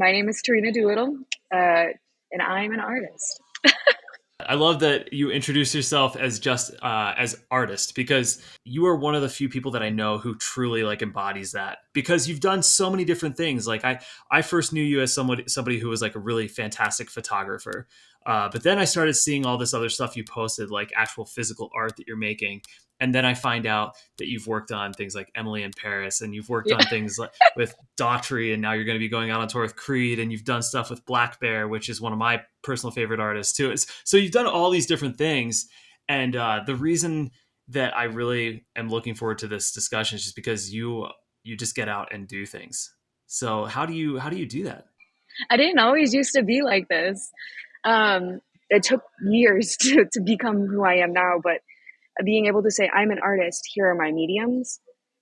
My name is Tarina Doolittle, and I'm an artist. I love that you introduce yourself as just as artist because you are one of the few people that I know who truly like embodies that because you've done so many different things. Like I first knew you as somebody who was like a really fantastic photographer, but then I started seeing all this other stuff you posted, like actual physical art that you're making. And then I find out that you've worked on things like Emily in Paris, and you've worked Yeah. on things like with Daughtry, and now you're going to be going out on tour with Creed, and you've done stuff with Blackbear, which is one of my personal favorite artists too. So you've done all these different things, and the reason that I really am looking forward to this discussion is just because you just get out and do things. So how do you do that? I didn't always used to be like this. It took years to become who I am now, but being able to say, I'm an artist, here are my mediums,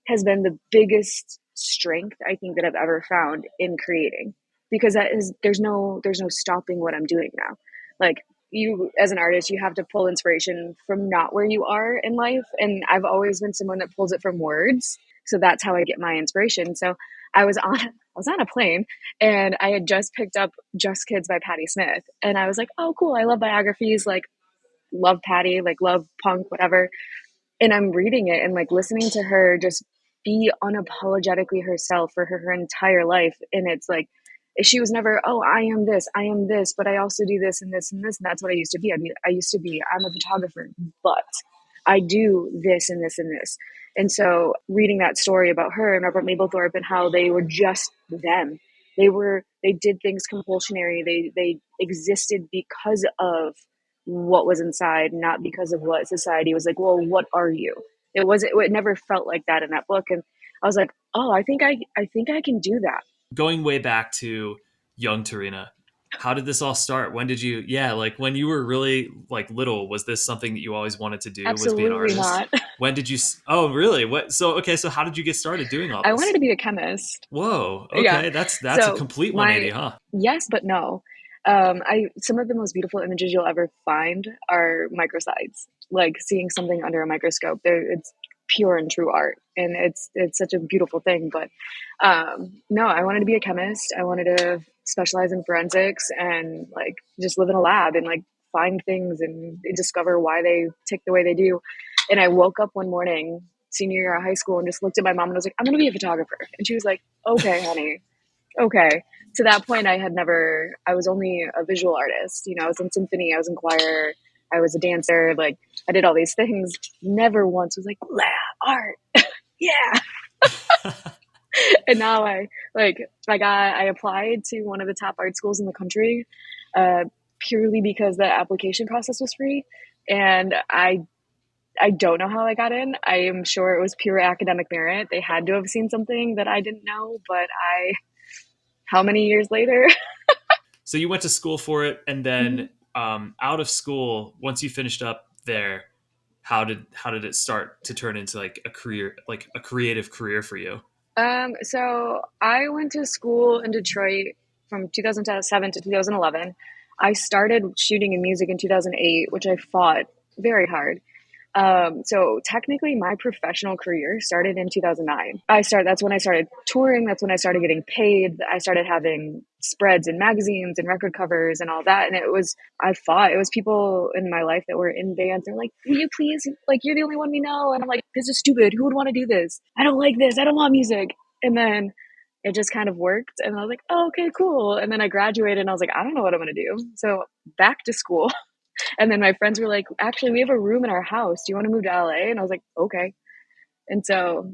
has been the biggest strength I think that I've ever found in creating. Because there's no stopping what I'm doing now. Like you as an artist, you have to pull inspiration from not where you are in life. And I've always been someone that pulls it from words. So that's how I get my inspiration. So I was on a plane and I had just picked up Just Kids by Patti Smith. And I was like, oh cool, I love biographies, like love Patti, like love punk, whatever. And I'm reading it and like listening to her just be unapologetically herself for her entire life. And it's like, she was never, oh, I am this, but I also do this and this and this. And that's what I used to be. I mean, I'm a photographer, but I do this and this and this. And so reading that story about her and Robert Mapplethorpe and how they were just them. They did things compulsionary. They existed because of what was inside, not because of what society was like, well, what are you? It never felt like that in that book. And I was like, oh, I think I can do that. Going way back to young Tarina, how did this all start? When did you, yeah, like when you were really like little, was this something that you always wanted to do, was be an Absolutely artist? not. When did you, oh, really? What? So, okay. So how did you get started doing all I wanted this? to be a chemist. Whoa. Yeah. Okay. That's a So complete my 180, huh? yes, but no. I Some of the most beautiful images you'll ever find are microsites. Like seeing something under a microscope. It's pure and true art, and it's such a beautiful thing. But no, I wanted to be a chemist. I wanted to specialize in forensics and like just live in a lab and like find things and discover why they tick the way they do. And I woke up one morning, senior year of high school, and just looked at my mom and was like, I'm going to be a photographer. And she was like, okay, honey, okay. To that point, I was only a visual artist. You know, I was in symphony, I was in choir, I was a dancer. Like, I did all these things. Never once was like, lab art. Yeah. And now I applied to one of the top art schools in the country, uh, purely because the application process was free. And I don't know how I got in. I am sure it was pure academic merit. They had to have seen something that I didn't know, but how many years later? So you went to school for it, and then out of school, once you finished up there, how did it start to turn into like a career, like a creative career for you? So I went to school in Detroit from 2007 to 2011. I started shooting in music in 2008, which I fought very hard. So technically my professional career started in 2009. That's when I started touring. That's when I started getting paid. I started having spreads in magazines and record covers and all that. And it was people in my life that were in bands. They're like, will you please, like, you're the only one we know. And I'm like, this is stupid. Who would want to do this? I don't like this. I don't want music. And then it just kind of worked. And I was like, oh, okay, cool. And then I graduated and I was like, I don't know what I'm going to do. So back to school. And then my friends were like, actually, we have a room in our house. Do you want to move to LA? And I was like, okay. And so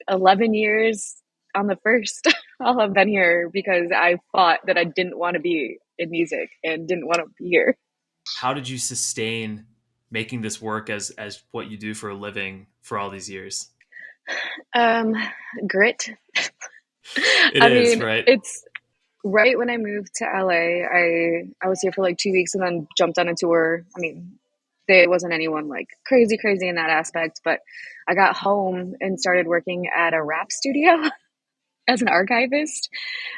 11 years on the first, I'll have been here because I thought that I didn't want to be in music and didn't want to be here. How did you sustain making this work as what you do for a living for all these years? Um, Grit. It I is, mean, right? it's right when I moved to LA, I was here for like 2 weeks and then jumped on a tour. I mean, there wasn't anyone like crazy, crazy in that aspect, but I got home and started working at a rap studio as an archivist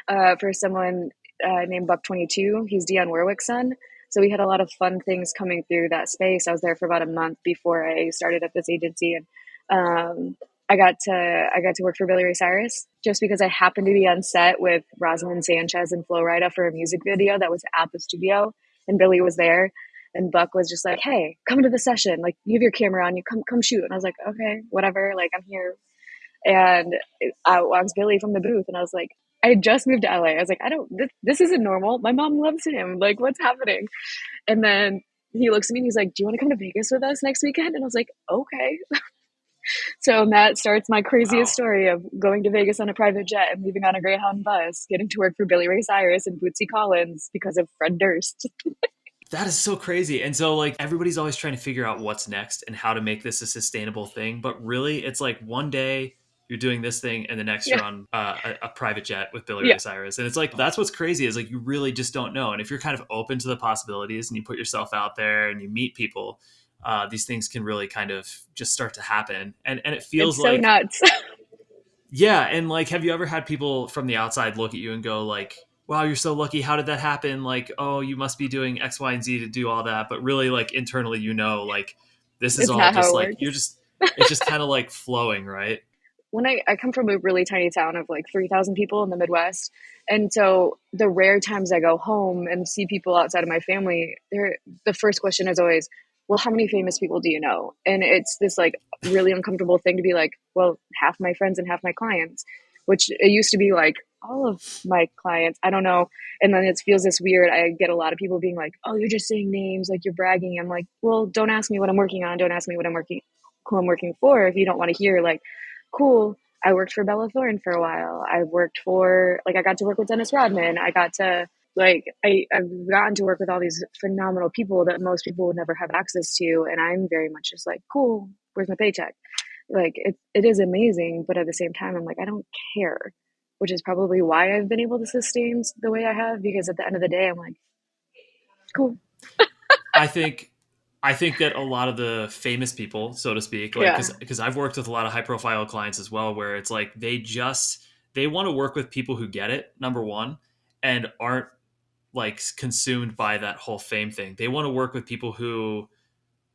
for someone named Buck 22. He's Dionne Warwick's son. So we had a lot of fun things coming through that space. I was there for about a month before I started at this agency. And I got to work for Billy Ray Cyrus just because I happened to be on set with Rosalind Sanchez and Flo Rida for a music video that was at the studio, and Billy was there, and Buck was just like, "Hey, come to the session. Like, you have your camera on, you come shoot." And I was like, "Okay, whatever. Like, I'm here." And out walks Billy from the booth, and I was like, I had just moved to LA. I was like, I don't. This isn't normal. My mom loves him. Like, what's happening? And then he looks at me and he's like, "Do you want to come to Vegas with us next weekend?" And I was like, "Okay." So that starts my craziest Wow. story of going to Vegas on a private jet and leaving on a Greyhound bus, getting to work for Billy Ray Cyrus and Bootsy Collins because of Fred Durst. That is so crazy. And so like everybody's always trying to figure out what's next and how to make this a sustainable thing. But really it's like one day you're doing this thing and the next Yeah, you're on a private jet with Billy yeah, Ray Cyrus. And it's like, that's what's crazy is like, you really just don't know. And if you're kind of open to the possibilities and you put yourself out there and you meet people, these things can really kind of just start to happen. And it feels it's so like, nuts. yeah, and like, have you ever had people from the outside look at you and go like, "Wow, you're so lucky. How did that happen?" Like, "Oh, you must be doing X, Y, and Z to do all that." But really, like internally, like this is It's all not how just it like you're works. just it's just kind of like flowing, right? When I come from a really tiny town of like 3,000 people in the Midwest. And so the rare times I go home and see people outside of my family, the first question is always, well, how many famous people do you know? And it's this like really uncomfortable thing to be like, well, half my friends and half my clients, which it used to be like all of my clients. I don't know. And then it feels this weird. I get a lot of people being like, oh, you're just saying names, like you're bragging. I'm like, well, don't ask me what I'm working on. Don't ask me who I'm working for if you don't want to hear like cool. I worked for Bella Thorne for a while. I worked for like I got to work with Dennis Rodman. I got to I've gotten to work with all these phenomenal people that most people would never have access to, and I'm very much just like, cool, where's my paycheck? Like it is amazing, but at the same time I'm like, I don't care. Which is probably why I've been able to sustain the way I have, because at the end of the day I'm like, cool. I think I think that a lot of the famous people, so to speak, like Yeah. because I've worked with a lot of high profile clients as well, where it's like they want to work with people who get it, number one, and aren't like consumed by that whole fame thing. They want to work with people who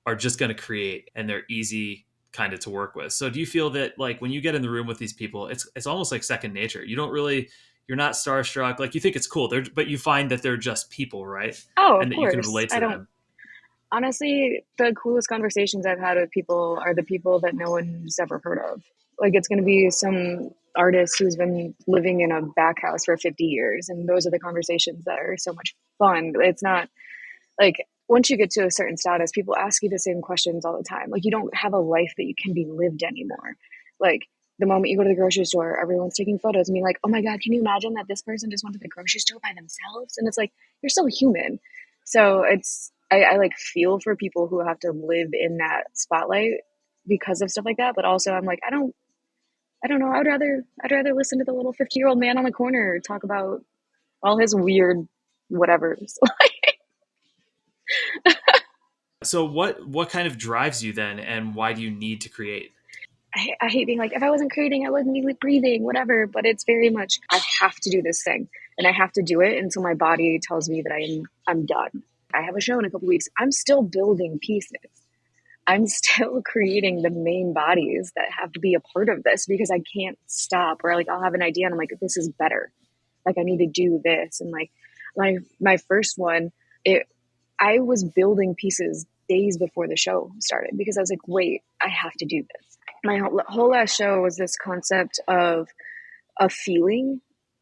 are just going to create and they're easy kind of to work with. So do you feel that like when you get in the room with these people, it's almost like second nature. You don't really you're not starstruck. Like you think it's cool, but you find that they're just people, right? Oh, of And that you can course. relate I to don't them. honestly, the coolest conversations I've had with people are the people that no one's ever heard of. Like, it's going to be some artist who's been living in a back house for 50 years. And those are the conversations that are so much fun. It's not like once you get to a certain status, people ask you the same questions all the time. Like, you don't have a life that you can be lived anymore. Like, the moment you go to the grocery store, everyone's taking photos and being like, oh my God, can you imagine that this person just went to the grocery store by themselves? And it's like, you're still human. So I like feel for people who have to live in that spotlight because of stuff like that. But also I'm like, I don't know. I'd rather listen to the little 50-year-old man on the corner talk about all his weird whatevers. So what kind of drives you then and why do you need to create? I hate being like, if I wasn't creating, I wouldn't be breathing, whatever. But it's very much, I have to do this thing and I have to do it until my body tells me that I'm done. I have a show in a couple weeks. I'm still building pieces. I'm still creating the main bodies that have to be a part of this because I can't stop. Or like I'll have an idea and I'm like, this is better. Like I need to do this. And like my first one, it I was building pieces days before the show started because I was like, wait, I have to do this. My whole last show was this concept of a feeling.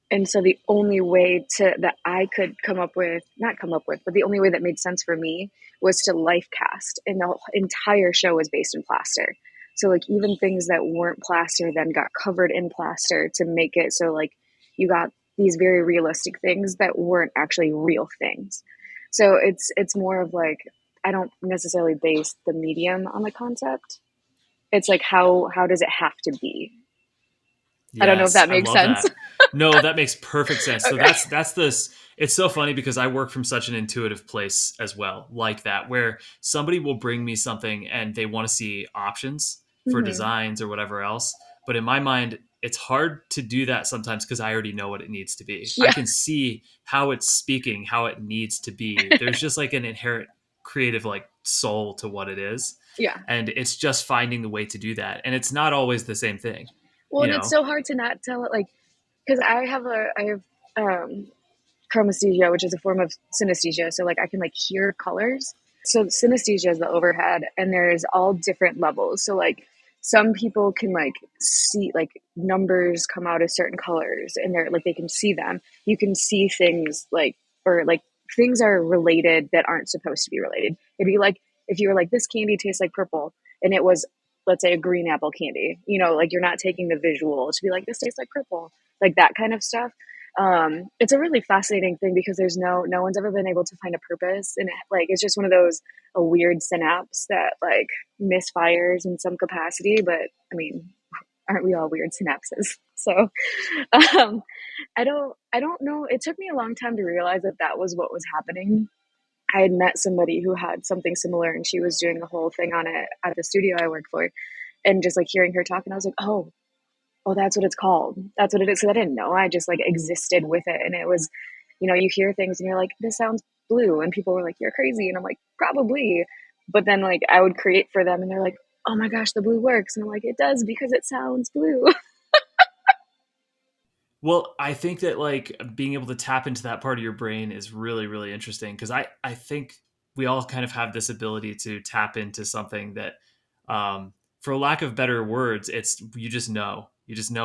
And so the only way to that I could come up with, not come up with, but the only way that made sense for me was to life cast. And the entire show was based in plaster. So like even things that weren't plaster then got covered in plaster to make it so like you got these very realistic things that weren't actually real things. So it's more of like I don't necessarily base the medium on the concept. It's like how does it have to be? I don't know if Yes, that I makes love sense. that. No, that makes perfect sense. So Okay. that's this. It's so funny because I work from such an intuitive place as well, like that, where somebody will bring me something and they want to see options for Hmm. designs or whatever else. But in my mind, it's hard to do that sometimes because I already know what it needs to be. I Yeah. can see how it's speaking, how it needs to be. There's just like an inherent creative like soul to what it is. Yeah. And it's just finding the way to do that. And it's not always the same thing, Well, you and it's know? so hard to not tell it, like, because I have Chromesthesia, which is a form of synesthesia. So like I can like hear colors. So synesthesia is the overhead, and there's all different levels. So like some people can like see like numbers come out as certain colors, and they're like they can see them. You can see things like or like things are related that aren't supposed to be related. It'd be like if you were like this candy tastes like purple, and it was let's say a green apple candy. You know, like you're not taking the visual to be like this tastes like purple, like that kind of stuff. It's a really fascinating thing because there's no one's ever been able to find a purpose, and like it's just one of those a weird synapse that like misfires in some capacity. But I mean, aren't we all weird synapses? So um, I don't know. It took me a long time to realize that that was what was happening. I had met somebody who had something similar, and she was doing the whole thing on it at the studio I worked for, and just like hearing her talk, and I was like, oh, that's what it's called. That's what it is. Because I didn't know. I just like existed with it. And it was, you hear things and you're like, this sounds blue. And people were like, you're crazy. And I'm like, probably. But then like I would create for them and they're like, oh my gosh, the blue works. And I'm like, it does because it sounds blue. Well, I think that like being able to tap into that part of your brain is really, really interesting because I think we all kind of have this ability to tap into something that, for lack of better words, it's you just know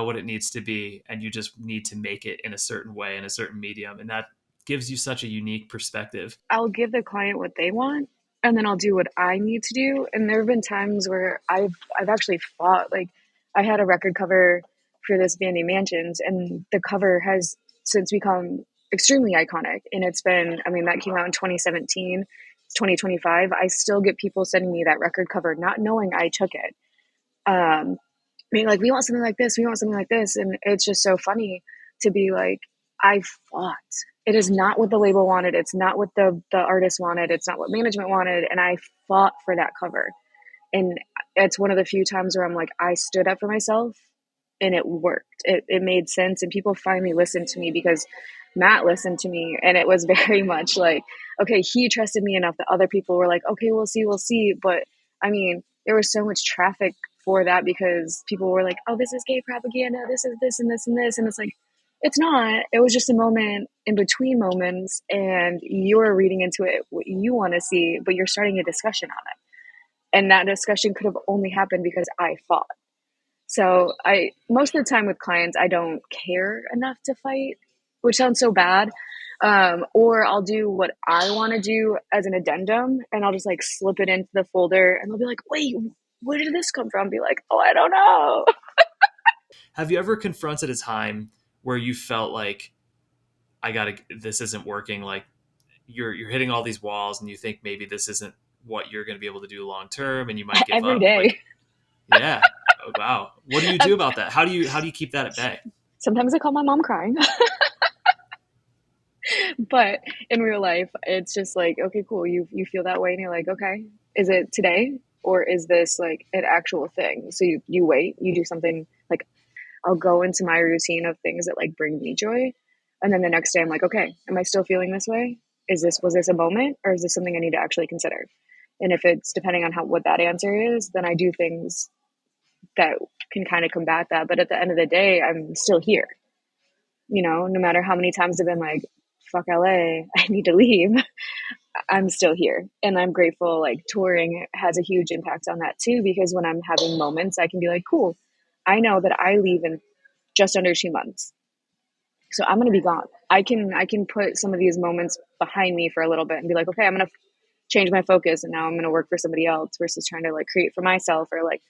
what it needs to be, and you just need to make it in a certain way in a certain medium, and that gives you such a unique perspective. I'll give the client what they want and then I'll do what I need to do. And there have been times where I've actually fought. Like I had a record cover for this band named Mansions, and the cover has since become extremely iconic. And it's been, I mean, that came out in 2017. It's 2025. I still get people sending me that record cover not knowing I took it. Being like, we want something like this, we want something like this. And it's just so funny to be like, I fought. It is not what the label wanted. It's not what the artist wanted. It's not what management wanted. And I fought for that cover. And it's one of the few times where I'm like, I stood up for myself and it worked. It made sense. And people finally listened to me because Matt listened to me. And it was very much like, okay, he trusted me enough that other people were like, okay, we'll see, we'll see. But I mean, there was so much traffic for that because people were like, oh, this is gay propaganda. This is this and this and this. And it's like, it's not. It was just a moment in between moments, and you're reading into it what you want to see, but you're starting a discussion on it. And that discussion could have only happened because I fought. So I most of the time with clients, I don't care enough to fight, which sounds so bad. Or I'll do what I want to do as an addendum, and I'll just like slip it into the folder, and they'll be like, "Wait, where did this come from?" Be like, "Oh, I don't know." Have you ever confronted a time where you felt like this isn't working, like you're hitting all these walls and you think maybe this isn't what you're going to be able to do long term and you might give Every up? day. Like, yeah. Oh, wow. What do you do about that? How do you keep that at bay? Sometimes I call my mom crying. But in real life, it's just like, okay, cool. You feel that way, and you're like, okay, is it today or is this like an actual thing? So you wait, you do something like I'll go into my routine of things that like bring me joy, and then the next day I'm like, okay, am I still feeling this way? Was this a moment, or is this something I need to actually consider? And if it's depending on how what that answer is, then I do things that can kind of combat that. But at the end of the day, I'm still here. No matter how many times I've been like, fuck LA, I need to leave. I'm still here. And I'm grateful like touring has a huge impact on that too, because when I'm having moments, I can be like, cool, I know that I leave in just under 2 months. So I'm going to be gone. I can put some of these moments behind me for a little bit and be like, okay, I'm going to change my focus, and now I'm going to work for somebody else versus trying to like create for myself or like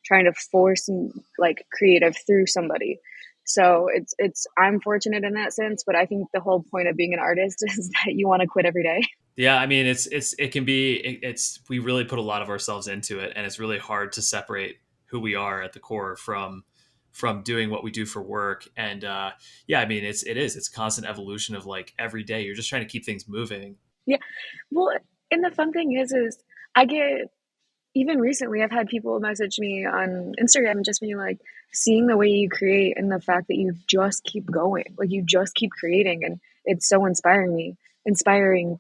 trying to force like creative through somebody. So it's I'm fortunate in that sense, but I think the whole point of being an artist is that you want to quit every day. Yeah, I mean, it can be we really put a lot of ourselves into it, and it's really hard to separate who we are at the core from doing what we do for work. And yeah, I mean, it's constant evolution of like every day you're just trying to keep things moving. Yeah. Well, and the fun thing is I get even recently I've had people message me on Instagram and just being like, seeing the way you create and the fact that you just keep going, like you just keep creating, and it's so inspiring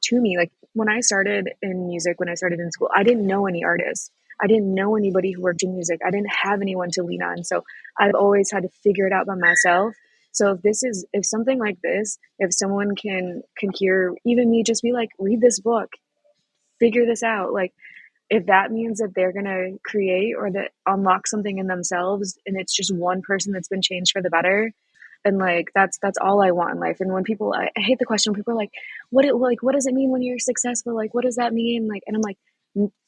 to me. Like when I started in music, when I started in school, I didn't know any artists. I didn't know anybody who worked in music. I didn't have anyone to lean on. So I've always had to figure it out by myself. So if something like this, if someone can hear even me just be like, read this book, figure this out, like if that means that they're going to create or that unlock something in themselves and it's just one person that's been changed for the better, and like that's all I want in life. And when people, I hate the question when people are like what does it mean when you're successful, like what does that mean, like, and I'm like,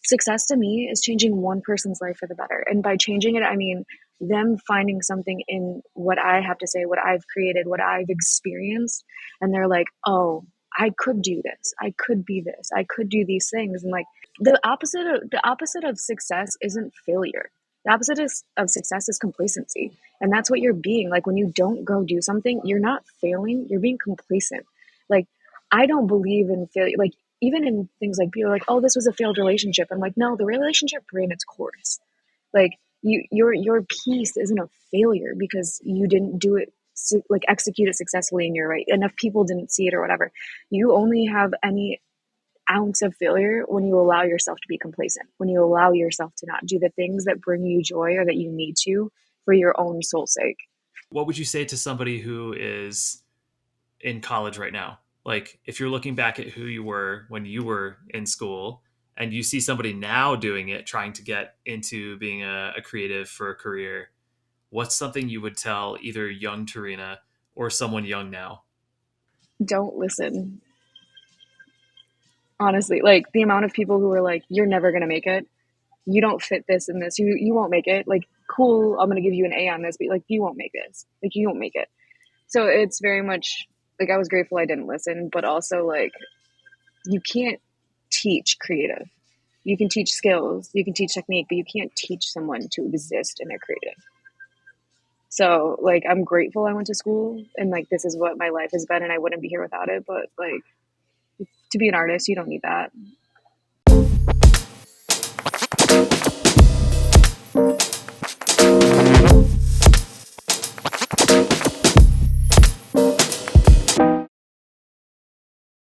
success to me is changing one person's life for the better. And by changing it, I mean them finding something in what I have to say, what I've created, what I've experienced, and they're like, oh, I could do this, I could be this, I could do these things. And like the opposite of success isn't failure. The opposite of success is complacency. And that's what you're being. Like when you don't go do something, you're not failing, you're being complacent. Like I don't believe in failure. Like even in things like people are like, oh, this was a failed relationship. I'm like, no, the relationship ran its course. Like your piece isn't a failure because you didn't do it, like execute it successfully and you're right. Enough people didn't see it or whatever. You only have any ounce of failure when you allow yourself to be complacent, when you allow yourself to not do the things that bring you joy or that you need to for your own soul's sake. What would you say to somebody who is in college right now? Like, if you're looking back at who you were when you were in school and you see somebody now doing it, trying to get into being a creative for a career, what's something you would tell either young Tarina or someone young now? Don't listen. Honestly, like the amount of people who are like, you're never going to make it. You don't fit this and this. You won't make it. Like, cool, I'm going to give you an A on this, but like, you won't make this. Like, you won't make it. So it's very much like I was grateful I didn't listen, but also like you can't teach creative. You can teach skills, you can teach technique, but you can't teach someone to exist in their creative. So like I'm grateful I went to school and like this is what my life has been and I wouldn't be here without it. But like to be an artist, you don't need that.